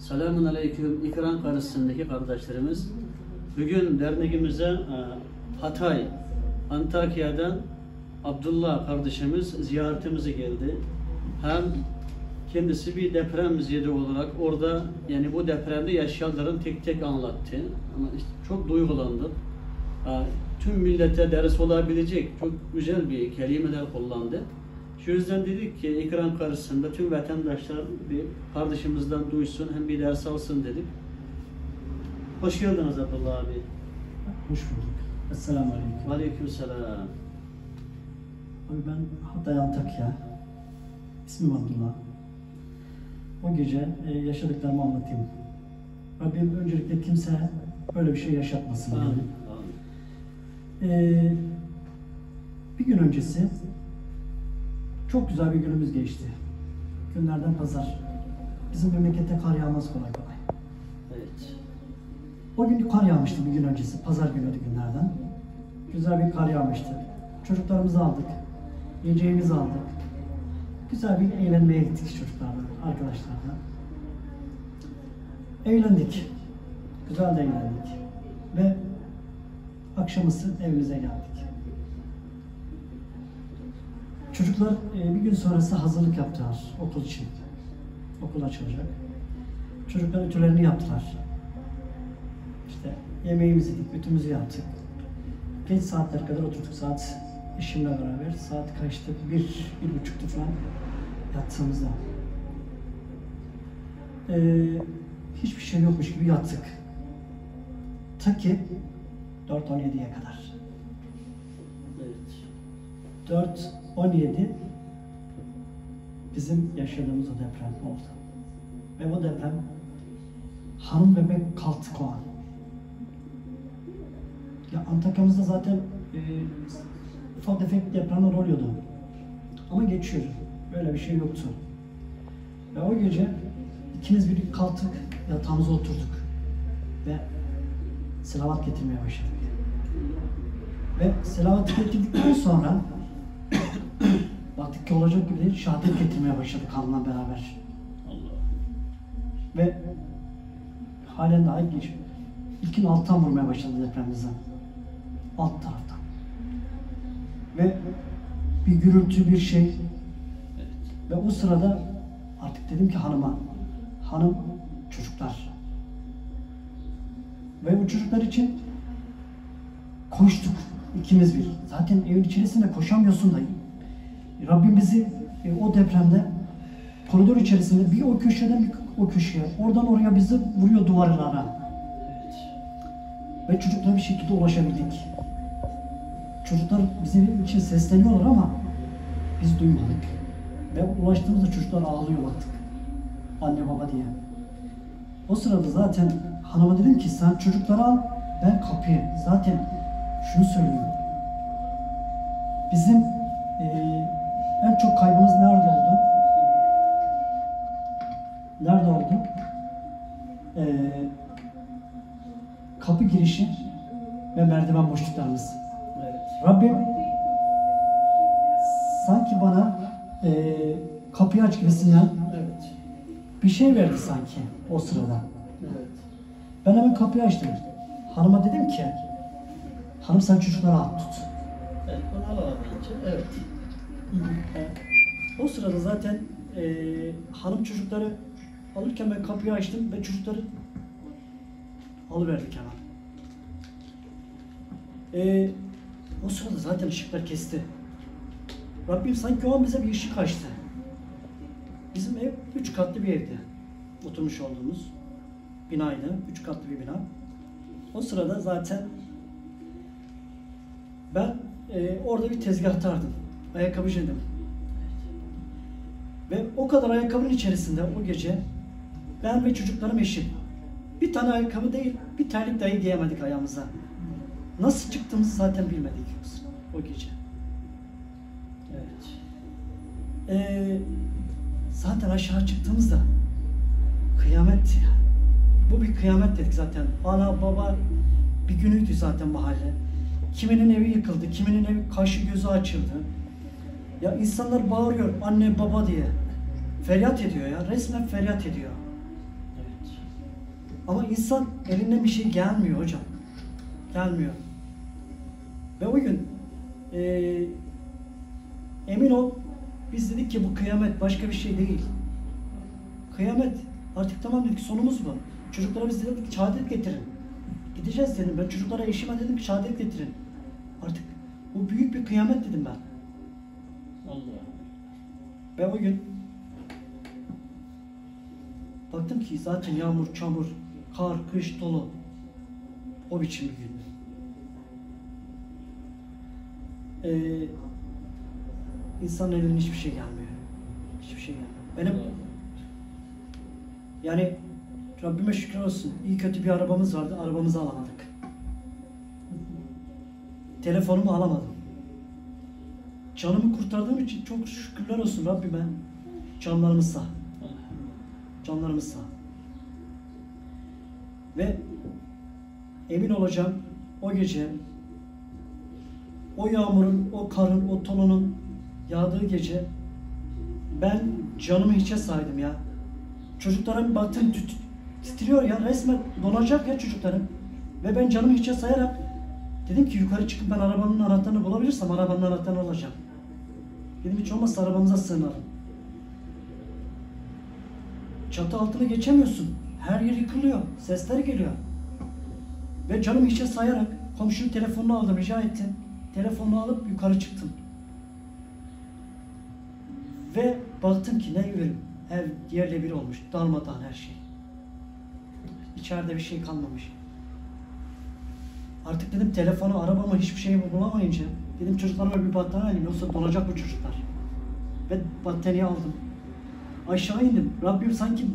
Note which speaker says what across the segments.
Speaker 1: Selamun Aleyküm İkram karşısındaki kardeşlerimiz. Bugün derneğimize Hatay, Antakya'dan Abdullah kardeşimiz ziyaretimize geldi. Hem kendisi bir depremzede olarak orada, yani bu depremde yaşayanların tek tek anlattı. Ama işte çok duygulandık. Tüm millete ders olabilecek çok güzel bir kelimeler kullandı. Şu yüzden dedik ki ikram karşısında tüm vatandaşlar bir kardeşimizden duysun, hem bir ders alsın dedik. Hoş geldiniz Abdullah abi.
Speaker 2: Hoş bulduk. Esselamu Aleyküm.
Speaker 1: Aleykümselam.
Speaker 2: Abi ben Hatay Antakya. İsmim Abdullah. O gece yaşadıklarımı anlatayım. Rabbim öncelikle kimse böyle bir şey yaşatmasın.
Speaker 1: Amin.
Speaker 2: Bir gün öncesi çok güzel bir günümüz geçti. Günlerden pazar. Bizim memlekette kar yağmaz kolay kolay.
Speaker 1: Evet.
Speaker 2: O gün kar yağmıştı bir gün öncesi. Pazar günüydü günlerden. Güzel bir kar yağmıştı. Çocuklarımızı aldık. Yiyeceğimizi aldık. Güzel bir eğlenmeye gittik çocuklarla, arkadaşlarla. Eğlendik. Güzel de eğlendik. Ve akşamüstü evimize geldik. Çocuklar bir gün sonrası hazırlık yaptılar okul için. Okul açılacak. Çocuklar ütülerini yaptılar. İşte yemeğimizi yedik, ütümüzü yaptık. Geç saatlere kadar oturduk. Saat eşimle beraber. Saat kaçtı? 1-1.30'tu falan yattığımızda. Hiçbir şey yokmuş gibi yattık. Ta ki 4.17'ye kadar.
Speaker 1: Evet.
Speaker 2: 4.17 bizim yaşadığımız o deprem oldu. Ve o deprem hanım ve ben kalktık o an. Ya Antakya'mızda zaten ufak tefek depremler oluyordu. Ama geçiyor. Böyle bir şey yoktu. Ve o gece ikimiz bir kalktık, yatağımıza oturduk. Ve selavat getirmeye başladık. Ve selavat getirdikten sonra baktık ki olacak gibi değil, şehadet getirmeye başladık hanımla beraber.
Speaker 1: Allah.
Speaker 2: Ve halen daha ilginç. İlkin alttan vurmaya başladı depremimizden. Alt taraftan. Ve bir gürültü, bir şey.
Speaker 1: Evet.
Speaker 2: Ve o sırada artık dedim ki hanıma, hanım, çocuklar. Ve o çocuklar için koştuk ikimiz bir. Zaten evin içerisinde koşamıyorsun da. Rabbim bizi o depremde koridor içerisinde bir o köşeden bir o köşeye, oradan oraya bizi vuruyor duvarlara.
Speaker 1: Evet.
Speaker 2: Ve çocuklara bir şekilde ulaşabildik. Çocuklar bizim için sesleniyorlar ama biz duymadık. Ve ulaştığımızda çocuklar ağlıyor baktık. Anne baba diye. O sırada zaten hanıma dedim ki sen çocukları al, ben kapıyı. Zaten şunu söylüyorum. Bizim en çok kaybımız nerede oldu? Nerede oldu? Kapı girişi ve merdiven boşluklarımız.
Speaker 1: Evet.
Speaker 2: Rabbim sanki bana kapıyı aç gibisinden
Speaker 1: Evet.
Speaker 2: bir şey verdi sanki o sırada.
Speaker 1: Evet.
Speaker 2: Ben hemen kapıyı açtım. Hanıma dedim ki, hanım sen çocukları al tut.
Speaker 1: Evet. Bunu alalım önce. Evet.
Speaker 2: O sırada zaten hanım çocukları alırken ben kapıyı açtım ve çocukları alıverdik hemen. O sırada zaten ışıklar kesti. Rabbim sanki o an bize bir ışık açtı. Bizim ev 3 katlı bir evdi. Oturmuş olduğumuz binaydı. 3 katlı bir bina. O sırada zaten ben orada bir tezgahtardım. Ayakkabıcıydım. Ve o kadar ayakkabının içerisinde o gece ben ve çocuklarım eşim. Bir tane ayakkabı değil, bir terlik dahi giyemedik ayağımıza. Nasıl çıktığımızı zaten bilmedik o gece.
Speaker 1: Evet.
Speaker 2: Zaten aşağı çıktığımızda kıyametti ya. Bu bir kıyamet dedik zaten. Ana baba bir günüydü zaten mahalle. Kiminin evi yıkıldı, kiminin evi kaşı gözü açıldı. Ya insanlar bağırıyor anne baba diye. Feryat ediyor ya, resmen feryat ediyor.
Speaker 1: Evet.
Speaker 2: Ama insan elinden bir şey gelmiyor hocam. Gelmiyor. Ve o gün emin ol biz dedik ki bu kıyamet başka bir şey değil. Kıyamet artık tamam dedik, sonumuz bu. Çocuklara biz dedik ki şehadet getirin. Gideceğiz dedim. Ben çocuklara, eşime dedim ki şehadet getirin. Artık bu büyük bir kıyamet dedim ben.
Speaker 1: Allah.
Speaker 2: Ve o gün baktım ki zaten yağmur, çamur, kar, kış, dolu. O biçim bir gündü. İnsanın elinden hiçbir şey gelmiyor. Hiçbir şey gelmiyor. Benim yani Rabbime şükür olsun. İyi kötü bir arabamız vardı. Arabamızı alamadık. Telefonumu alamadım. Canımı kurtardığım için çok şükürler olsun Rabbime. Canlarımız sağ. Canlarımız sağ. Ve emin olacağım o gece o yağmurun, o karın, o tonunun yağdığı gece ben canımı hiçe saydım ya. Çocuklarım baktım titriyor ya, resmen donacak ya çocuklarım. Ve ben canımı hiçe sayarak dedim ki yukarı çıkıp ben arabanın anahtarını bulabilirsem arabanın anahtarını alacağım. Dedim hiç olmazsa arabamıza sığınalım. Çatı altını geçemiyorsun. Her yer yıkılıyor. Sesler geliyor. Ve canımı hiçe sayarak komşunun telefonunu aldım, rica ettim. Telefonunu alıp yukarı çıktım. Ve baktım ki ne göreyim. Ev yerle bir olmuş. Darmadağın her şey. İçeride bir şey kalmamış. Artık dedim telefonu, arabamı, hiçbir şey bulamayınca dedim çocuklarıma bir battaniye alayım yoksa donacak bu çocuklar. Ve battaniye aldım. Aşağı indim. Rabbim sanki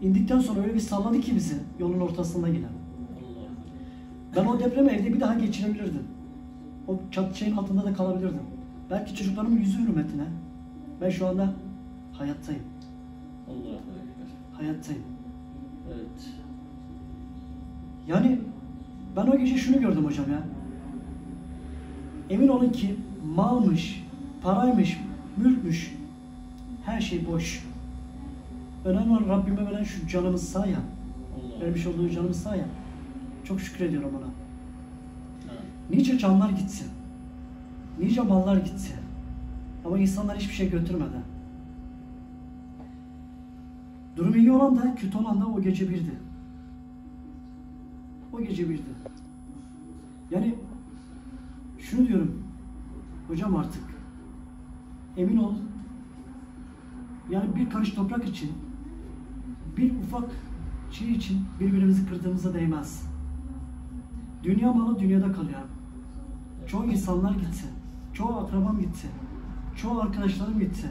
Speaker 2: indikten sonra öyle bir salladı ki bizi yolun ortasında yine. Ben o depremi evde bir daha geçirebilirdim. O şeyin altında da kalabilirdim. Belki çocuklarımın yüzü hürmetine ben şu anda hayattayım.
Speaker 1: Allah.
Speaker 2: Hayattayım.
Speaker 1: Evet.
Speaker 2: Yani ben o gece şunu gördüm hocam ya. Emin olun ki malmış, paraymış, mülkmüş, her şey boş. Önemli olan Rabbime veren şu canımız sağ ya. Vermiş olduğu canımız sağ ya. Çok şükrediyorum ona.
Speaker 1: Evet.
Speaker 2: Nice canlar gitsin. Nice mallar gitsin. Ama insanlar hiçbir şey götürmeden. Durum iyi olan da kötü olan da o gece birdi. O gece birdi. Yani şunu diyorum. Hocam artık emin ol. Yani bir karış toprak için, bir ufak şey için birbirimizi kırdığımıza değmez. Dünya malı dünyada kalıyor. Çoğu insanlar gitti. Çoğu akrabam gitti. Çoğu arkadaşlarım gitti.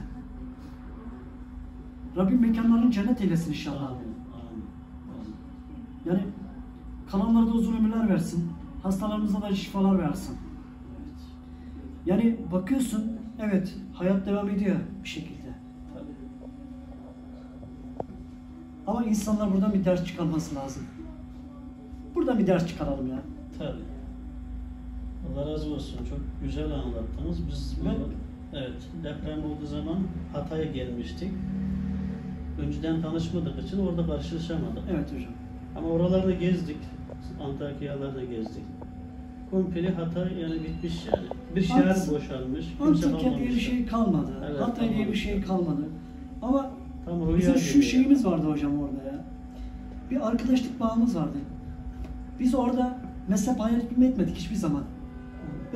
Speaker 2: Rabbim mekanlarını cennet eylesin inşallah. Yani kalanlara da uzun ömürler versin. Hastalarımıza da şifalar versin. Yani bakıyorsun, evet hayat devam ediyor bir şekilde. Ama insanlar buradan bir ders çıkarması lazım. Buradan bir ders çıkaralım ya.
Speaker 1: Tabii. Allah razı olsun. Çok güzel anlattınız. Biz evet, deprem olduğu zaman Hatay'a gelmiştik. Önceden tanışmadık için orada karşılaşamadık.
Speaker 2: Evet hocam.
Speaker 1: Ama oralarda gezdik. Antakya'larda gezdik. Komple Hatay yani bitmiş yani. Bir şehir boşalmış.
Speaker 2: Antakya diye bir şey kalmadı.
Speaker 1: Evet,
Speaker 2: Hatay diye bir şey kalmadı. Ama bizim şu
Speaker 1: geliyor.
Speaker 2: şeyimiz vardı hocam orada ya. Bir arkadaşlık bağımız vardı. Biz orada mezhep ayrımı etmedik hiçbir zaman.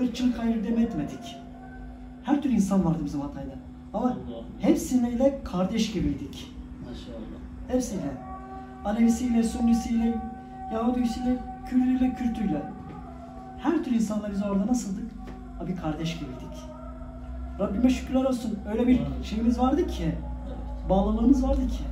Speaker 2: Irkçılık ayrımı etmedik. Her türlü insan vardı bizim Hatay'da. Ama
Speaker 1: Allah.
Speaker 2: hepsiyle kardeş gibiydik.
Speaker 1: Maşallah.
Speaker 2: Hepsiyle. Alevisiyle, Sünnisiyle, Yahudisiyle, Kürdüyle, Kürtüyle. Her türlü insanla biz orada nasıldık? Abi kardeş gibiydik. Rabbime şükürler olsun. Öyle bir şeyimiz vardı ki, bağlılığımız vardı ki.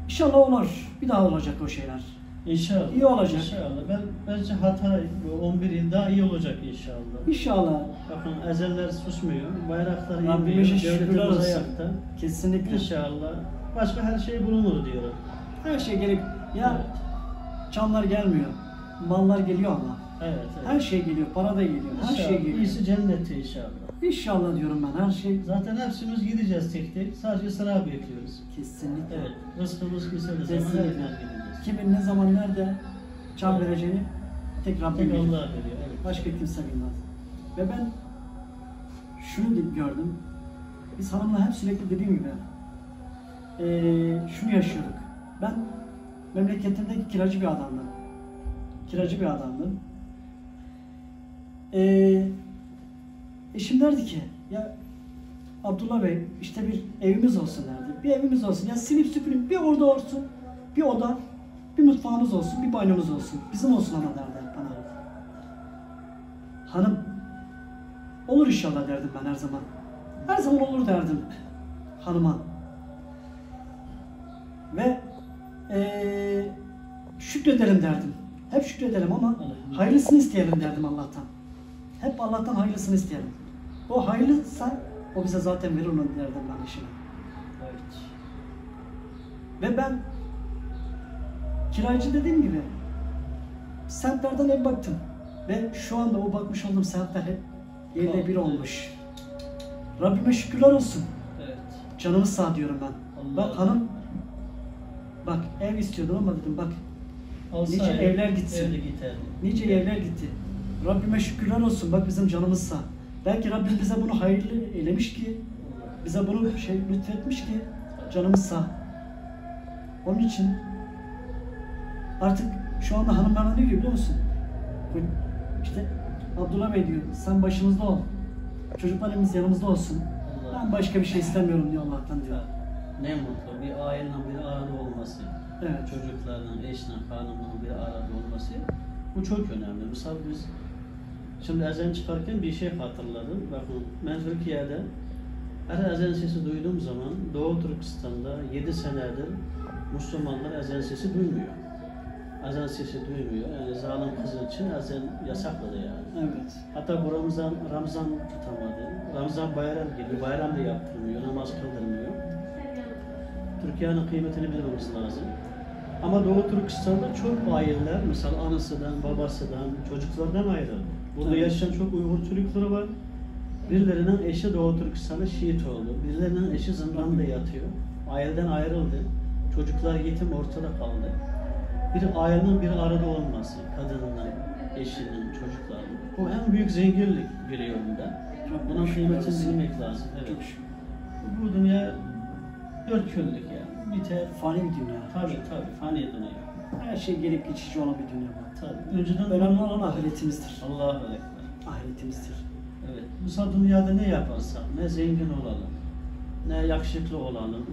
Speaker 2: İnşallah olur. Bir daha olacak o şeyler.
Speaker 1: İnşallah.
Speaker 2: İyi olacak.
Speaker 1: İnşallah. Bence Hatay bu 11 yıl daha iyi olacak inşallah.
Speaker 2: İnşallah.
Speaker 1: Bakın ezeller susmuyor. Bayraklar
Speaker 2: Rabbime
Speaker 1: inmiyor.
Speaker 2: şükürler
Speaker 1: Devletimiz
Speaker 2: olsun.
Speaker 1: ayakta.
Speaker 2: Kesinlikle.
Speaker 1: İnşallah. Başka her şey bulunur diyor.
Speaker 2: Her şey gelip ya
Speaker 1: Evet.
Speaker 2: canlar gelmiyor. Mallar geliyor ama.
Speaker 1: Evet, evet.
Speaker 2: Her şey geliyor. Para da geliyor. Her
Speaker 1: İnşallah.
Speaker 2: şey geliyor.
Speaker 1: İyisi cenneti inşallah.
Speaker 2: İnşallah diyorum ben, her şey
Speaker 1: Zaten hepsimiz gideceğiz tek tek. Sadece sıra bekliyoruz.
Speaker 2: kesinlikle.
Speaker 1: Evet. Rızkımız kesildiği zaman
Speaker 2: Kesinlikle.
Speaker 1: hemen gideceğiz.
Speaker 2: Kimin ne zaman nerede can vereceğini tek Rabbim
Speaker 1: Tek
Speaker 2: bilir.
Speaker 1: Allah veriyor. Evet.
Speaker 2: Başka kimse bilmez. Ve ben şunu gördüm. Biz hanımla hep sürekli dediğim gibi şunu yaşıyorduk. Ben memleketimdeki kiracı bir adamdım. Kiracı bir adamdım. Eşim derdi ki, ya Abdullah Bey, işte bir evimiz olsun derdi. Bir evimiz olsun. Ya silip süpürüp bir orada olsun, bir oda, bir mutfağımız olsun, bir banyomuz olsun. Bizim olsun ama derdi bana. Hanım, olur inşallah derdim ben her zaman. Her zaman olur derdim hanıma. Ve şükredelim derdim. Hep şükredelim ama hayırlısını isteyelim derdim Allah'tan. Hep Allah'tan hayırlısını isteyelim. O hayırlısa o bize zaten verir onu derdim ben işime.
Speaker 1: Evet.
Speaker 2: Ve ben kiracı dediğim gibi semtlerden ev baktım. Ve şu anda o bakmış olduğum semtler hep yerle bir olmuş. Rabbime şükürler olsun.
Speaker 1: Evet.
Speaker 2: Canımız sağ diyorum ben.
Speaker 1: Allah.
Speaker 2: Bak hanım, bak ev istiyordum ama dedim bak
Speaker 1: Olsa
Speaker 2: nice evler gitsin.
Speaker 1: evde giderdi.
Speaker 2: Nice evler gitti. Rabbime şükürler olsun. Bak bizim canımız sağ. Belki Rabbim bize bunu hayırlı eylemiş ki, bize bunu lütfetmiş ki canımız sağ. Onun için artık şu anda hanım bana ne diyor biliyor musun? İşte Abdullah Bey diyor, sen başımızda ol. Çocuklarımız yanımızda olsun.
Speaker 1: Allah.
Speaker 2: Ben başka bir şey istemiyorum diyor Allah'tan diyor.
Speaker 1: Ne mutlu bir ailenin bir arada olması.
Speaker 2: Evet.
Speaker 1: Çocuklarla, eşle, hanımın bir arada olması. Bu çok önemli. Mesela biz şimdi ezan çıkarken bir şey hatırladım. Bakın ben Türkiye'de her ezan sesi duyduğum zaman Doğu Türkistan'da 7 senedir Müslümanlar ezan sesi duymuyor. Ezan sesi duymuyor. Yani zalim kızı için ezan yasakladı yani.
Speaker 2: Evet.
Speaker 1: Hatta bu Ramazan tutamadı. Ramazan bayram gibi bayram da yaptırmıyor, namaz kıldırmıyor. Türkiye'nin kıymetini bilmemiz lazım. Ama Doğu Türkistan'da çok aileler, mesela anasından, babasından, çocuklardan ayrıldı. Burada
Speaker 2: Evet.
Speaker 1: yaşayan çok Uygur Türkleri var. Birilerinin eşi Doğu Türkistan'da şehit oldu. Birilerinin eşi zindanda yatıyor. Aileden ayrıldı. Çocuklar yetim ortada kaldı. Bir ailenin bir arada olması, kadınla, eşinin, çocukların. Bu en büyük zenginlik biliyorum ben. Bunun kıymetini bilmek lazım. Evet.
Speaker 2: Çok şükür.
Speaker 1: Bu dünya dört günlük yani. Biter.
Speaker 2: Fani bir dünya.
Speaker 1: Tabii fani dünya.
Speaker 2: Her şey gelip geçici olan bir dünya bu.
Speaker 1: Tabii. Önceden
Speaker 2: Önemli olan ahiretimizdir.
Speaker 1: Allahu Ekber.
Speaker 2: Ahiretimizdir.
Speaker 1: Evet. Bu dünyada ne yaparsak, ne zengin olalım, ne yakışıklı olalım,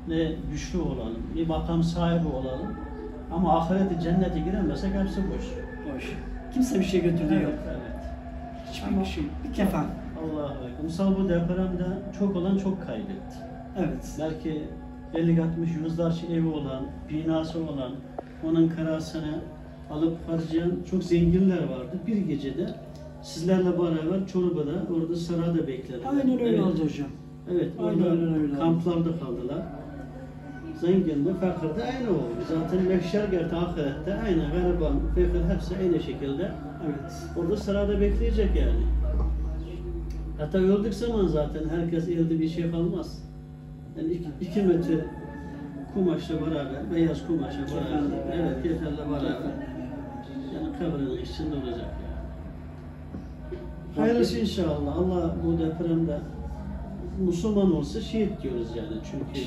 Speaker 1: ne güçlü olalım, bir makam sahibi olalım. Ama ahirete, cennete giremezsek hepsi boş.
Speaker 2: Boş. Kimse bir şey götürdüğü yok.
Speaker 1: Evet.
Speaker 2: Hiçbir şey. Bir kefen.
Speaker 1: Allahu Ekber. Misal bu depremde çok olan çok kaybetti.
Speaker 2: Evet.
Speaker 1: Belki 50-60 yüzlerce evi olan, binası olan, onun karasını alıp harcayan çok zenginler vardı. Bir gecede sizlerle beraber Çorba'da, orada sarayda beklediler.
Speaker 2: Aynen öyle
Speaker 1: Evet.
Speaker 2: oldu hocam.
Speaker 1: Evet,
Speaker 2: Aynen
Speaker 1: orada
Speaker 2: öyle.
Speaker 1: kamplarda kaldılar. Zenginle fakir de aynı oldu. Zaten mehşer gerçi ahirette aynı, gariban, fakir hepsi aynı şekilde.
Speaker 2: Evet.
Speaker 1: Orada sırada bekleyecek yani. Hatta öldük zaman zaten herkes elde bir şey kalmaz. Yani 2 metre kumaşla beraber, beyaz kumaşla beraber, evet kefenle beraber, yani kabrinin içinde olacak yani. Hayırlısı inşallah. Allah bu depremde Müslüman olsa şehit diyoruz yani çünkü